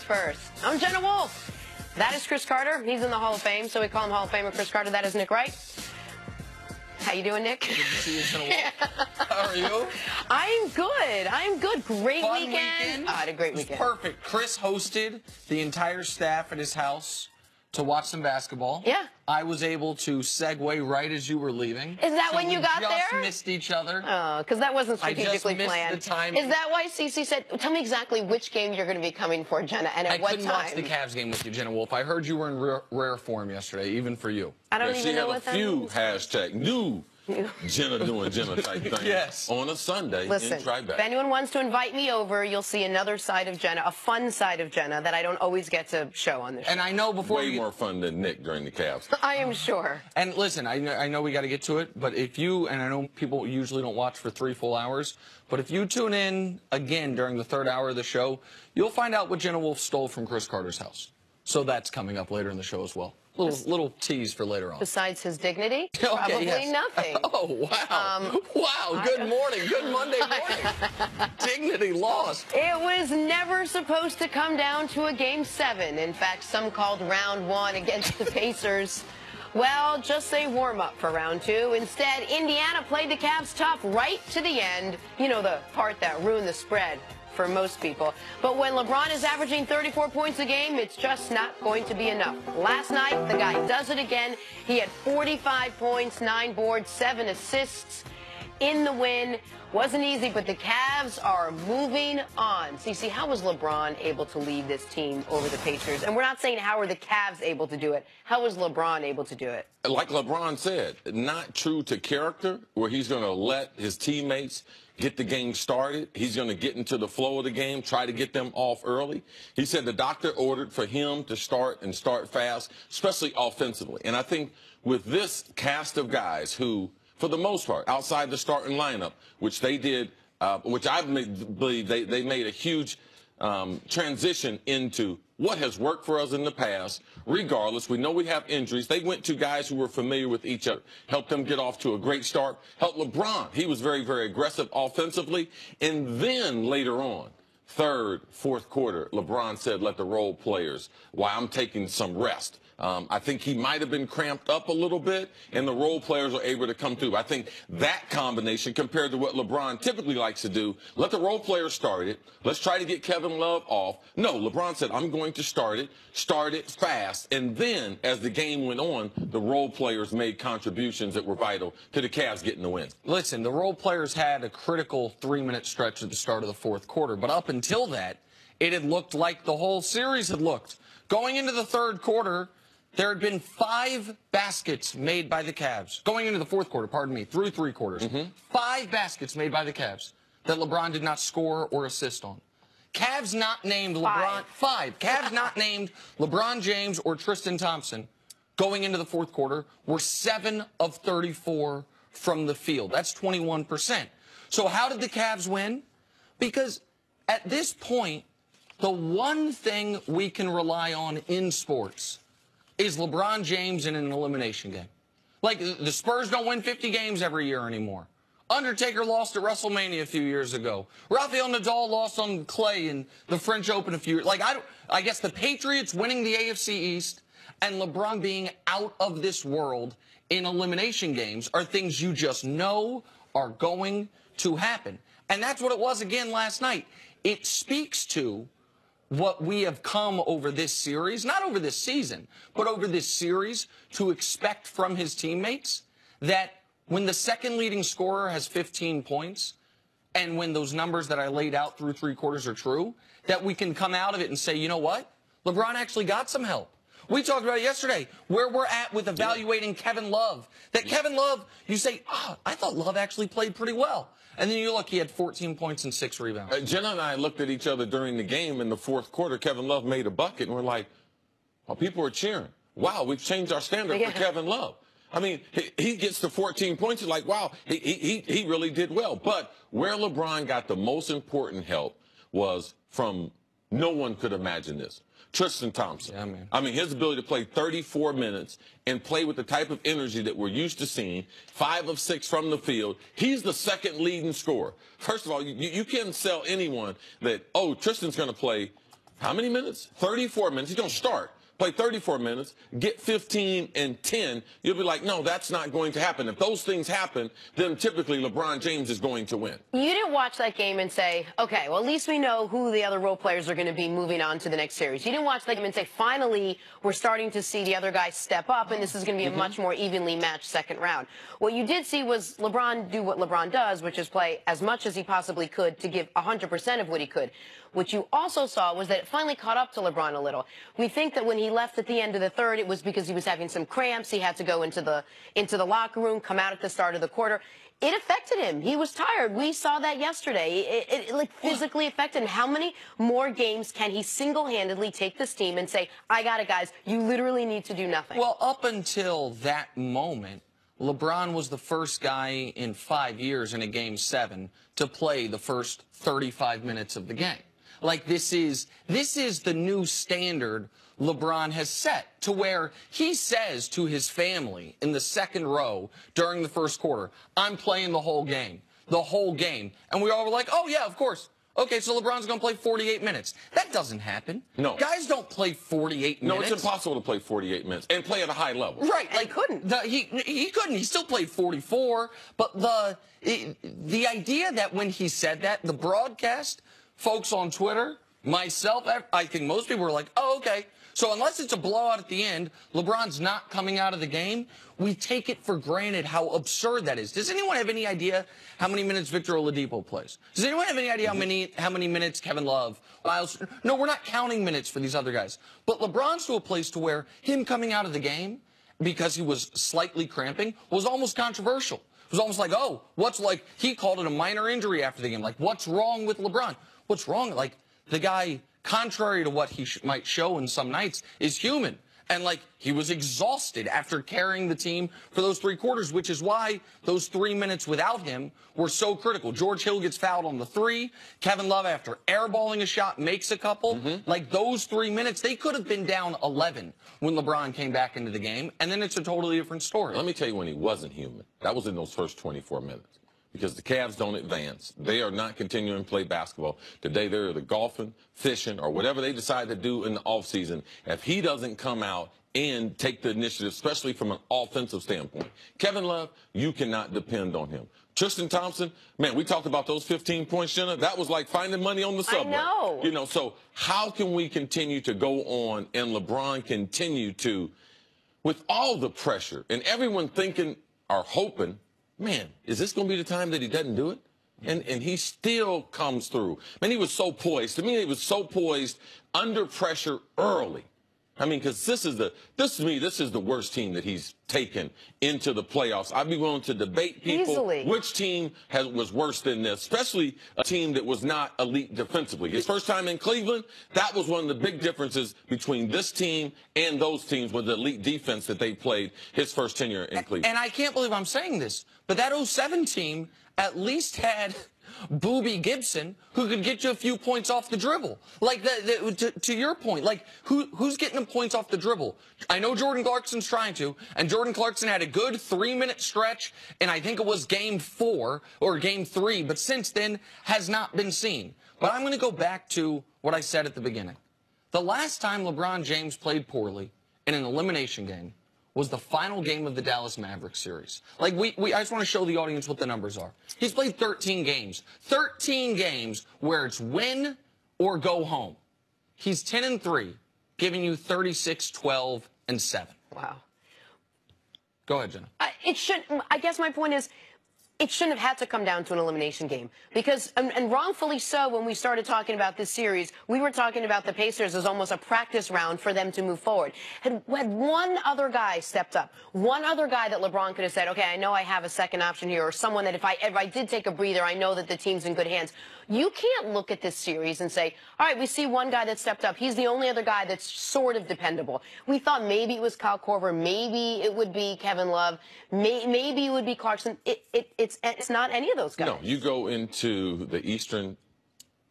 first. I'm Jenna Wolf. That is Chris Carter. He's in the Hall of Fame, so we call him Hall of Famer Chris Carter. That is Nick Wright. How you doing, Nick? Good to see you, Jenna Wolf. How are you? I'm good. I'm good. Great Fun weekend. I had a great weekend. Perfect. Chris hosted the entire staff at his house to watch some basketball. Yeah. I was able to segue right as you were leaving. Is that when you got there? We just missed each other. Oh, because that wasn't strategically planned. The time. Is that why Cece said, tell me exactly which game you're going to be coming for, Jenna, and at what time? I couldn't watch the Cavs game with you, Jenna Wolf. I heard you were in rare form yesterday, even for you. I don't even know what that means. She had a few hashtag new Jenna doing Jenna type thing. Yes. On a Sunday Listen, in Tribeca. If anyone wants to invite me over, you'll see another side of Jenna, a fun side of Jenna that I don't always get to show on this show. And I know before Way more fun than Nick during the Cavs. I am sure. And listen, I know we got to get to it, but if you, and I know people usually don't watch for 3 full hours, but if you tune in again during the 3rd hour of the show, you'll find out what Jenna Wolf stole from Chris Carter's house. So that's coming up later in the show as well. Little tease for later on. Besides his dignity? Okay, probably yes. nothing. Oh, wow. Wow, good morning. Good Monday morning. Dignity lost. It was never supposed to come down to a Game 7. In fact, some called round 1 against the Pacers. Well, just say warm-up for round 2. Instead, Indiana played the Cavs tough right to the end. You know, the part that ruined the spread for most people. But when LeBron is averaging 34 points a game, it's just not going to be enough. Last night, the guy does it again. He had 45 points, 9 boards, 7 assists in the win. Wasn't easy, but the Cavs are moving on. Cece, how was LeBron able to lead this team over the Pacers? And we're not saying how are the Cavs able to do it. How was LeBron able to do it? Like LeBron said, not true to character, where he's going to let his teammates get the game started. He's going to get into the flow of the game, try to get them off early. He said the doctor ordered for him to start fast, especially offensively. And I think with this cast of guys who, for the most part, outside the starting lineup, which they did, which I believe they made a huge transition into what has worked for us in the past. Regardless, we know we have injuries. They went to guys who were familiar with each other, helped them get off to a great start, helped LeBron. He was very, very aggressive offensively. And then later on, 3rd, 4th quarter, LeBron said, let the role players, while I'm taking some rest. I think he might have been cramped up a little bit, and the role players are able to come through. I think that combination, compared to what LeBron typically likes to do, let the role players start it. Let's try to get Kevin Love off. No, LeBron said, I'm going to start it fast. And then, as the game went on, the role players made contributions that were vital to the Cavs getting the win. Listen, the role players had a critical 3-minute stretch at the start of the 4th quarter, but up until that, it had looked like the whole series had looked. Going into the 3rd quarter, there had been 5 baskets made by the Cavs. Going into the 4th quarter, pardon me, through 3 quarters. 5 baskets made by the Cavs that LeBron did not score or assist on. Cavs not named LeBron. 5. Cavs not named LeBron James or Tristan Thompson going into the 4th quarter were 7 of 34 from the field. That's 21%. So how did the Cavs win? Because at this point, the one thing we can rely on in sports is LeBron James in an elimination game. Like, the Spurs don't win 50 games every year anymore. Undertaker lost at WrestleMania a few years ago. Rafael Nadal lost on clay in the French Open a few years. Like, I guess the Patriots winning the AFC East and LeBron being out of this world in elimination games are things you just know are going to happen. And that's what it was again last night. It speaks to what we have come over this series, not over this season, but over this series, to expect from his teammates, that when the second leading scorer has 15 points, and when those numbers that I laid out through 3 quarters are true, that we can come out of it and say, you know what? LeBron actually got some help. We talked about it yesterday, where we're at with evaluating Kevin Love. That Kevin Love, you say, I thought Love actually played pretty well. And then you look, he had 14 points and 6 rebounds. Jenna and I looked at each other during the game in the 4th quarter. Kevin Love made a bucket, and we're like, oh, people are cheering. Wow, we've changed our standard for Kevin Love. I mean, he gets to 14 points. You're like, wow, he really did well. But where LeBron got the most important help was from, no one could imagine this, Tristan Thompson. Yeah, man. I mean, his ability to play 34 minutes and play with the type of energy that we're used to seeing, 5 of 6 from the field. He's the second leading scorer. First of all, you can't sell anyone that, oh, Tristan's going to play how many minutes? 34 minutes. He's going to start. Play 34 minutes, get 15 and 10, you'll be like, no, that's not going to happen. If those things happen, then typically LeBron James is going to win. You didn't watch that game and say, okay, well, at least we know who the other role players are going to be moving on to the next series. You didn't watch that game and say, finally, we're starting to see the other guys step up, and this is going to be a much more evenly matched second round. What you did see was LeBron do what LeBron does, which is play as much as he possibly could to give 100% of what he could. What you also saw was that it finally caught up to LeBron a little. We think that when he left at the end of the third, it was because he was having some cramps. He had to go into the locker room, come out at the start of the quarter. It affected him. He was tired. We saw that yesterday. It like physically affected him. How many more games can he single-handedly take this team and say, I got it, guys. You literally need to do nothing? Well, up until that moment, LeBron was the first guy in 5 years in a Game 7 to play the first 35 minutes of the game. Like, this is the new standard LeBron has set, to where he says to his family in the second row during the first quarter, I'm playing the whole game. And we all were like, oh, yeah, of course. Okay, so LeBron's going to play 48 minutes. That doesn't happen. No. Guys don't play 48 minutes. No, it's impossible to play 48 minutes and play at a high level. Right. Like, couldn't. He couldn't. He still played 44. But the idea that when he said that, the broadcast, folks on Twitter, myself, I think most people were like, oh, okay. So unless it's a blowout at the end, LeBron's not coming out of the game, we take it for granted how absurd that is. Does anyone have any idea how many minutes Victor Oladipo plays? Does anyone have any idea how many minutes Kevin Love, Miles? No, we're not counting minutes for these other guys. But LeBron's to a place to where him coming out of the game, because he was slightly cramping, was almost controversial. It was almost like, oh, he called it a minor injury after the game. Like, what's wrong with LeBron? What's wrong? Like, the guy, contrary to what he might show in some nights, is human. And, like, he was exhausted after carrying the team for those 3 quarters, which is why those 3 minutes without him were so critical. George Hill gets fouled on the 3. Kevin Love, after airballing a shot, makes a couple. Like, those 3 minutes, they could have been down 11 when LeBron came back into the game, and then it's a totally different story. Let me tell you when he wasn't human. That was in those first 24 minutes. Because the Cavs don't advance. They are not continuing to play basketball. Today, they're either golfing, fishing, or whatever they decide to do in the offseason. If he doesn't come out and take the initiative, especially from an offensive standpoint, Kevin Love, you cannot depend on him. Tristan Thompson, man, we talked about those 15 points, Jenna. That was like finding money on the subway. I know. You know, so how can we continue to go on and LeBron continue to, with all the pressure and everyone thinking or hoping, man, is this going to be the time that he doesn't do it? And he still comes through. Man, he was so poised. To me, he was so poised under pressure early. I mean, because this is the worst team that he's taken into the playoffs. I'd be willing to debate people easily which team was worse than this, especially a team that was not elite defensively. His first time in Cleveland, that was one of the big differences between this team and those teams with the elite defense that they played his first tenure in Cleveland. And I can't believe I'm saying this, but that 07 team at least had Boobie Gibson, who could get you a few points off the dribble. Like, to your point, like, who's getting them points off the dribble? I know Jordan Clarkson's trying to, and Jordan Clarkson had a good 3-minute stretch, and I think it was Game 4 or Game 3, but since then has not been seen. But I'm going to go back to what I said at the beginning. The last time LeBron James played poorly in an elimination game was the final game of the Dallas Mavericks series. Like, I just want to show the audience what the numbers are. He's played 13 games. 13 games where it's win or go home. He's 10-3, giving you 36, 12, and 7. Wow. Go ahead, Jenna. I guess my point is, it shouldn't have had to come down to an elimination game. Because, and wrongfully so, when we started talking about this series, we were talking about the Pacers as almost a practice round for them to move forward. Had one other guy stepped up, one other guy that LeBron could have said, okay, I know I have a second option here, or someone that if I did take a breather, I know that the team's in good hands. You can't look at this series and say, all right, we see one guy that stepped up. He's the only other guy that's sort of dependable. We thought maybe it was Kyle Korver, maybe it would be Kevin Love, maybe it would be Clarkson. It's not any of those guys. No, you go into the Eastern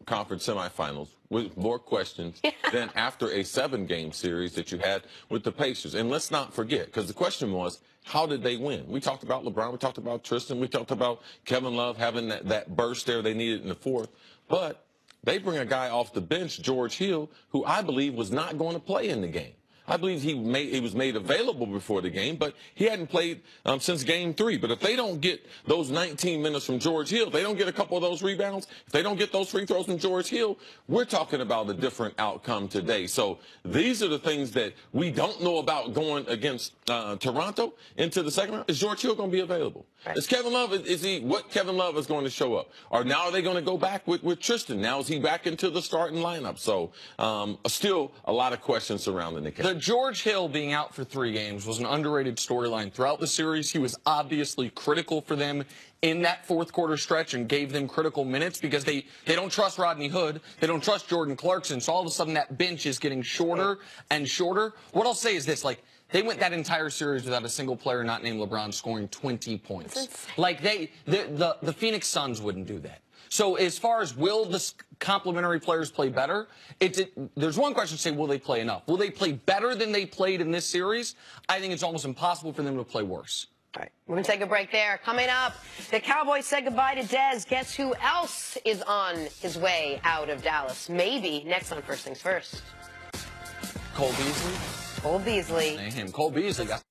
Conference semifinals with more questions than after a 7-game series that you had with the Pacers. And let's not forget, because the question was, how did they win? We talked about LeBron, we talked about Tristan, we talked about Kevin Love having that burst there they needed in the fourth. But They bring a guy off the bench, George Hill, who I believe was not going to play in the game. I believe he was made available before the game, but he hadn't played since game 3. But if they don't get those 19 minutes from George Hill, they don't get a couple of those rebounds, if they don't get those free throws from George Hill, we're talking about a different outcome today. So these are the things that we don't know about going against Toronto into the second round. Is George Hill going to be available? Right. Is Kevin Love, what Kevin Love is going to show up? Or now are they going to go back with Tristan? Now is he back into the starting lineup? So still a lot of questions surrounding the case. George Hill being out for 3 games was an underrated storyline throughout the series. He was obviously critical for them in that fourth quarter stretch and gave them critical minutes because they don't trust Rodney Hood. They don't trust Jordan Clarkson. So all of a sudden that bench is getting shorter and shorter. What I'll say is this, they went that entire series without a single player not named LeBron scoring 20 points. The Phoenix Suns wouldn't do that. So as far as will the complementary players play better, there's one question to say, will they play enough? Will they play better than they played in this series? I think it's almost impossible for them to play worse. All right, we're going to take a break there. Coming up, the Cowboys said goodbye to Dez. Guess who else is on his way out of Dallas? Maybe next on First Things First. Cole Beasley? Cole Beasley. Cole Beasley got